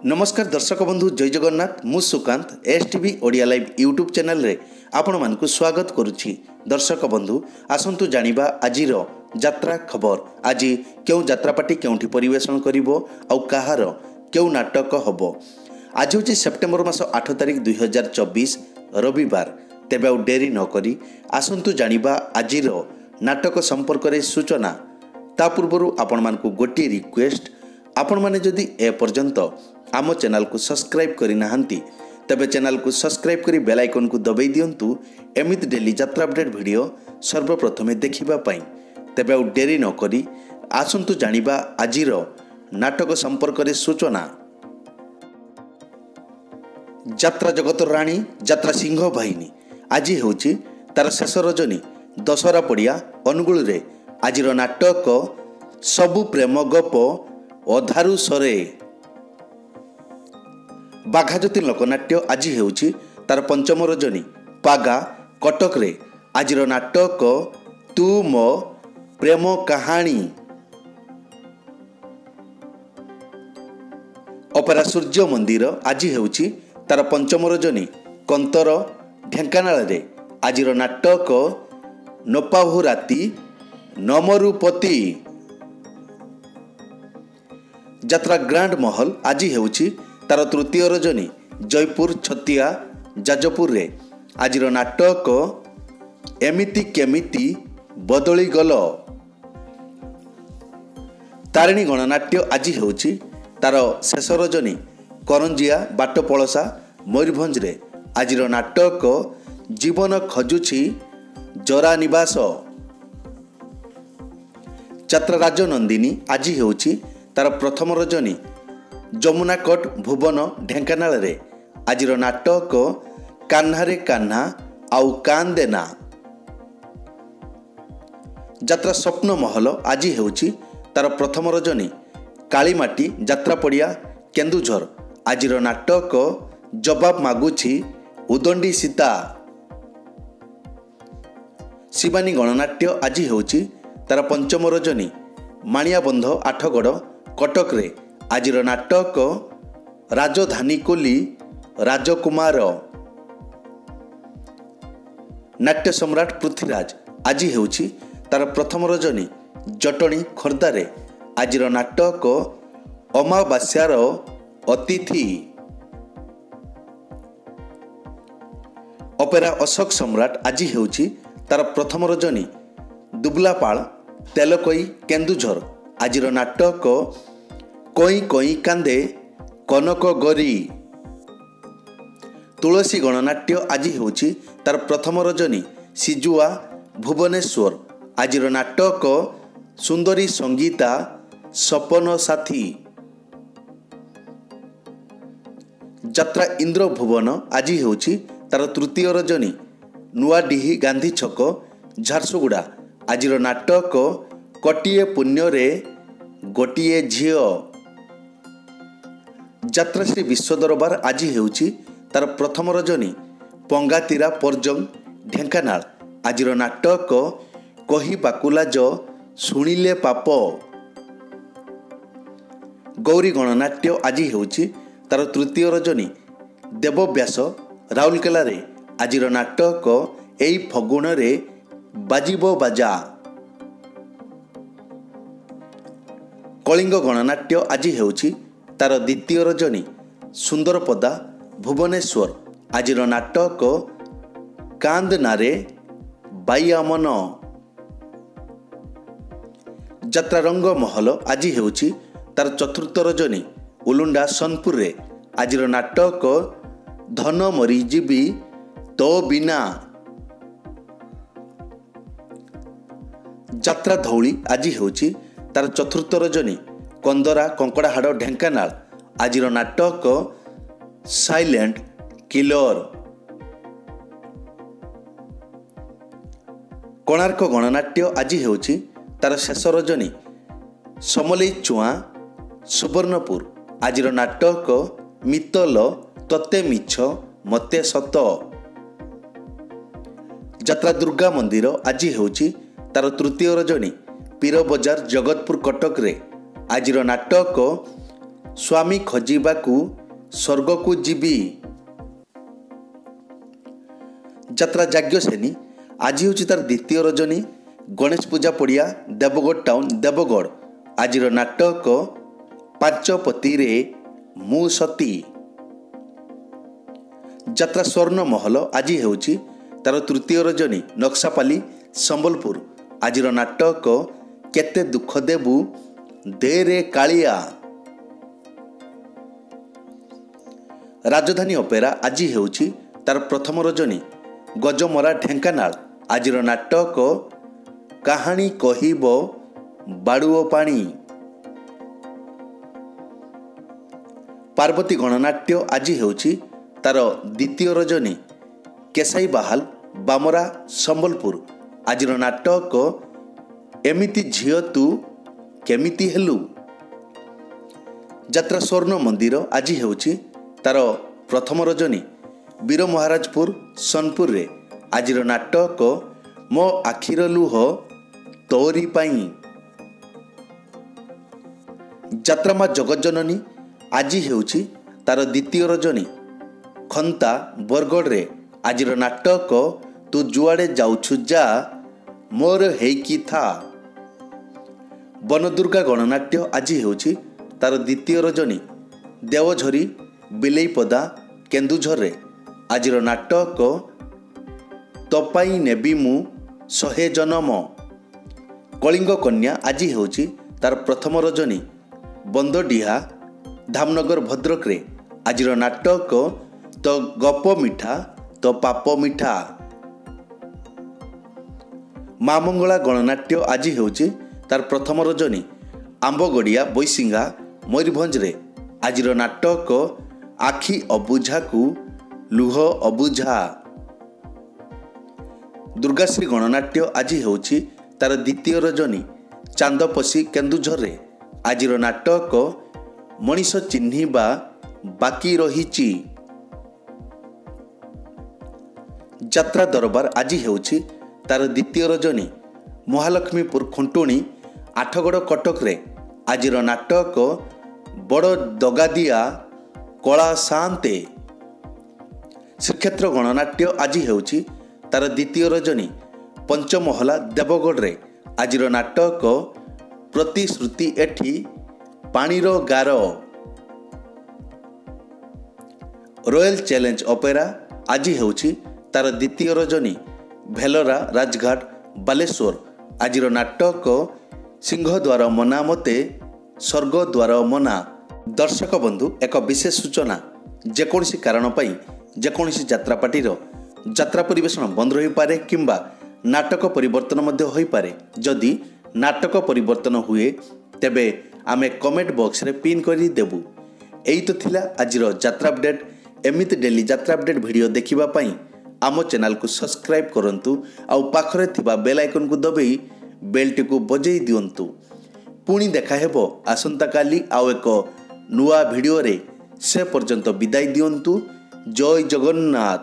नमस्कार दर्शक बंधु जय जगन्नाथ मु Sukant STV Odia live YouTube channel रे आपण मानकु स्वागत करुछि। दर्शक बंधु आसंतु जानिबा आजिर यात्रा खबर। आज क्यों यात्रापाटी केउठी परिवेषण करिवो आउ कहार क्यों नाटक हबो। आज होछि सेप्टेम्बर मास 8 तारिख 2024 रविवार। तेबे आउ डेरी न करी आसंतु जानिबा आजिर नाटक संपर्क रे सूचना। ता पूर्वरु आपण मानकु गोटी रिक्वेस्ट, आपण माने जदि ए पर्यंत आम चैनल को सब्सक्राइब करि नाहंती तबे चैनल को सब्सक्राइब करी बेल आइकन को दबाई दियंतु एमिति डेली यात्रा अपडेट वीडियो सर्वप्रथमे देखिबा पई। तबे आ डेरी न करी आसंतु जानिबा आजिर नाटक संपर्क रे सूचना। यात्रा जगत राणी यात्रा सिंह बाहिनी आज होची तार शेष रजनी दशहरा पड़िया अनुगुल रे आजिर नाटक सबु प्रेम गप अधारु सरे। बाघाज्योति लोकनाट्य आज हेउछि तार पंचम रजनी पागा कटक रे आजिर नाटक तू मो प्रेम कहानी। अपेरा सूर्य मंदिर आज हेउछि तार पंचम रजनी कंतर ढेंकानाल रे आजिर नाटक नपाहु राती नमरुपति। यात्रा ग्रांड महल आज हेउछि तार तृतीय रजनी जयपुर छतिया जाजपुर रे आजिर नाटक एमिति केमिति बदली गल। तारिणी गणनाट्य आज हेउछि तार शेष रजनी करंजिया बाटपलसा मयूरभंज रे आजिर नाटक जीवन खजुछि जरा निवास। यात्रा राजनंदिनी आज हेउछि तार प्रथम रजनी जमुना कट भुवन ढेंकानाल रे आजिर नाटक कान्हारे कान्हा आउ कांदेना। यात्रा स्वप्न महल आज हेउछि तार प्रथम रजनी कालीमाटी यात्रा पड़िया केन्दुझर आजिर नाटक जवाब मागुछि उदंडी सीता। शिवानी गणनाट्य आज हेउछि तार पंचम रजनी माणियाबंध आठगड़ कटक रे आजिर नाटक राजधानी कोली राजकुमार। नाट्य सम्राट पृथ्वीराज आज हेउछि तार प्रथम रजनी जटणी खोर्धा रे आजिर नाटक अमावास्यार अतिथि। अपेरा अशोक सम्राट आज हेउछि तार प्रथम रजनी दुबलापाल तेलकोई केन्दुझर आजिर नाटक कोई कोई कांदे कनक गरी। तुलसी गणनाट्य आज हेउछि तार प्रथम रजनी सिजुआ भुवनेश्वर आजिर नाटक सुंदरी संगीता सपन साथी। यात्रा इंद्र भुवन आज हेउछि तार तृतीय रजनी नुआडीही गांधी छक झारसुगुड़ा आजिर नाटक कटिए पुण्य रे गोटिए झियो। यात्रा श्री विश्व दरबार आज हेउछि तार प्रथम रजनी पंगातीरा पर्जंग ढेंकानाल आजिर नाटक कही बाकुलाज शुणिले पाप। गौरी गणनाट्य आज हेउछि तार तृतीय रजनी देवव्यास राउरकेला रे आजिर नाटक एई फगुण रे बाजिबो बाजा। कलिंग गणनाट्य आज हेउछि तार द्वितीय रजनी सुंदरपदा भुवनेश्वर आजिर नाटक कांदनारे बाईआमन। यात्रा रंग महल आज हेउछि तार चतुर्थ रजनी उलुंडा सोनपुर रे आजिर नाटक धन मरीजीवी तो बिना। यात्रा धौली आज हेउछि तार चतुर्थ रजनी कंदरा कंकड़ाहाड़ ढेंकानाल आजिर नाटक साइलेंट किलर। कोणार्क गणनाट्य आज हेउछि तार शेष रजनी समलेई चुआ सुवर्णपुर आजिर नाटक मितल तते मिछ मते सत। यात्रा दुर्गा मंदिर आज हेउछि तार तृतीय रजनी पीर बजार जगतपुर कटक रे आजिर नाटक ସ୍ୱାମୀ ଖୋଜିବାକୁ ସ୍ୱର୍ଗକୁ ଯିବି। ଯାତ୍ରା ଯାଜ୍ଞସେନୀ ଆଜି ହେଉଛି ତାର ଦ୍ୱିତୀୟ ରଜନୀ। ଗଣେଶ ପୂଜା ପଡ଼ିଆ ଦେବଗଡ଼ ଟାଉନ୍ ଦେବଗଡ଼। ଆଜିର ନାଟକ ପାଞ୍ଚପତିରେ ମୁଁ ସତୀ। ଯାତ୍ରା ସ୍ୱର୍ଣ୍ଣ ମହଲ ଆଜି ହେଉଛି ତାର ତୃତୀୟ ରଜନୀ ନକ୍ସାପାଲି ସମ୍ବଲପୁର। ଆଜିର ନାଟକ କେତେ ଦୁଃଖ ଦେବୁ ଦେରେ କାଳିଆ। ରାଜଧାନୀ ଅପେରା ଆଜି ହେଉଛି ତାର ପ୍ରଥମ ରଜନୀ ଗଜମରା ଢେଙ୍କାନାଳ। ଆଜିର ନାଟକ କାହାଣୀ କହିବ ବାଡ଼ୁଅ ପାଣି। ପାର୍ବତୀ ଗଣନାଟ୍ୟ ଆଜି ହେଉଛି ତାର ଦ୍ୱିତୀୟ ରଜନୀ କେଶାଇ ବାହାଲ ବାମରା ସମ୍ବଲପୁର। ଆଜିର ନାଟକ ଏମିତି ଝିଅ ତୁ କେମିତି ହେଲୁ। ଯାତ୍ରା ସ୍ୱର୍ଣ୍ଣ ମନ୍ଦିର ଆଜି ହେଉଛି ତାର ପ୍ରଥମ ରଜନୀ ବୀର ମହାରାଜପୁର ସୋନପୁରରେ। ଆଜିର ନାଟକ ମୋ ଆଖିର ଲୁହ ତୋରି ପାଇଁ। ଯାତ୍ରା ମା ଜଗଜ୍ଜନନୀ ଆଜି ହେଉଛି ତାର ଦ୍ୱିତୀୟ ରଜନୀ ଖନ୍ତା ବରଗଡ଼ରେ। ଆଜିର ନାଟକ ତୁ ଯୁଆଡ଼େ ଯାଉଛୁ ଯା ମୋର ହେଇକି ଥା। ବନଦୁର୍ଗା ଗଣନାଟ୍ୟ ଆଜି ହେଉଛି ତାର ଦ୍ୱିତୀୟ ରଜନୀ ଦେଓଝରି ବିଲେଇପଦା କେନ୍ଦୁଝରରେ। ଆଜିର ନାଟକ ତୋ ପାଇଁ ନେବି ମୁଁ 100 ଜନମ। କଳିଙ୍ଗ କନ୍ୟା ଆଜି ହେଉଛି ତାର ପ୍ରଥମ ରଜନୀ ବନ୍ଦଡିହା ଧାମନଗର ଭଦ୍ରକରେ। ଆଜିର ନାଟକ ତୋ ଗପ ମିଠା ତୋ ପାପ ମିଠା। ମା ମଙ୍ଗଳା ଗଣନାଟ୍ୟ ଆଜି ହେଉଛି ତାର ପ୍ରଥମ ରଜନୀ ଆମ୍ବଗଡ଼ିଆ ବୈଶିଙ୍ଗା ମୟୂରଭଞ୍ଜରେ। ଆଜିର ନାଟକ ଆଖି ଅବୁଝାକୁ ଲୁହ ଅବୁଝା। ଦୁର୍ଗାଶ୍ରୀ ଗଣନାଟ୍ୟ ଆଜି ହେଉଛି ତାର ଦ୍ୱିତୀୟ ରଜନୀ ଚାନ୍ଦପଶି କେନ୍ଦୁଝରରେ। ଆଜିର ନାଟକ ମଣିଷ ଚିହ୍ନିବା ବାକି ରହିଛି। ଯାତ୍ରା ଦରବାର ଆଜି ହେଉଛି ତାର ଦ୍ୱିତୀୟ ରଜନୀ ମହାଲକ୍ଷ୍ମୀପୁର ଖୁଣ୍ଟୁଣି ଆଠଗଡ଼ କଟକରେ। ଆଜିର ନାଟକ ବଡ଼ ଦଗାଦିଆ କଳା ସାନ୍ତେ। ଶ୍ରୀକ୍ଷେତ୍ର ଗଣନାଟ୍ୟ ଆଜି ହେଉଛି ତାର ଦ୍ୱିତୀୟ ରଜନୀ ପଞ୍ଚମହଲା ଦେବଗଡ଼ରେ। ଆଜିର ନାଟକ ପ୍ରତିଶ୍ରୁତି ଏଠି ପାଣିର ଗାର। ରୟାଲ ଚ୍ୟାଲେଞ୍ଜ ଅପେରା ଆଜି ହେଉଛି ତାର ଦ୍ୱିତୀୟ ରଜନୀ ଭେଲରା ରାଜଘାଟ ବାଲେଶ୍ୱର। ଆଜିର ନାଟକ ସିଂହଦ୍ୱାର ମନା ମୋତେ ସ୍ୱର୍ଗଦ୍ୱାର ମନା। ଦର୍ଶକ ବନ୍ଧୁ ଏକ ବିଶେଷ ସୂଚନା ଯେକୌଣସି କାରଣ ପାଇଁ ଯେକୌଣସି ଯାତ୍ରାପାର୍ଟିର ଯାତ୍ରା ପରିବେଷଣ ବନ୍ଦ ରହିପାରେ କିମ୍ବା ନାଟକ ପରିବର୍ତ୍ତନ ମଧ୍ୟ ହୋଇପାରେ। ଯଦି ନାଟକ ପରିବର୍ତ୍ତନ ହୁଏ ତେବେ ଆମେ କମେଣ୍ଟ ବକ୍ସରେ ପିନ୍ କରି ଦେବୁ। ଏଇ ତ ଥିଲା ଆଜିର ଯାତ୍ରା ଅପଡେଟ୍। ଏମିତି ଡେଲି ଯାତ୍ରା ଅପଡେଟ୍ ଭିଡ଼ିଓ ଦେଖିବା ପାଇଁ ଆମ ଚ୍ୟାନେଲକୁ ସବସ୍କ୍ରାଇବ୍ କରନ୍ତୁ ଆଉ ପାଖରେ ଥିବା ବେଲ୍ ଆଇକନ୍କୁ ଦବାଇ ବେଲ୍ଟିକୁ ବଜାଇ ଦିଅନ୍ତୁ। ପୁଣି ଦେଖା ହେବ ଆସନ୍ତାକାଲି ଆଉ ଏକ ନୂଆ ଭିଡ଼ିଓରେ। ସେ ପର୍ଯ୍ୟନ୍ତ ବିଦାୟ ଦିଅନ୍ତୁ। ଜୟ ଜଗନ୍ନାଥ।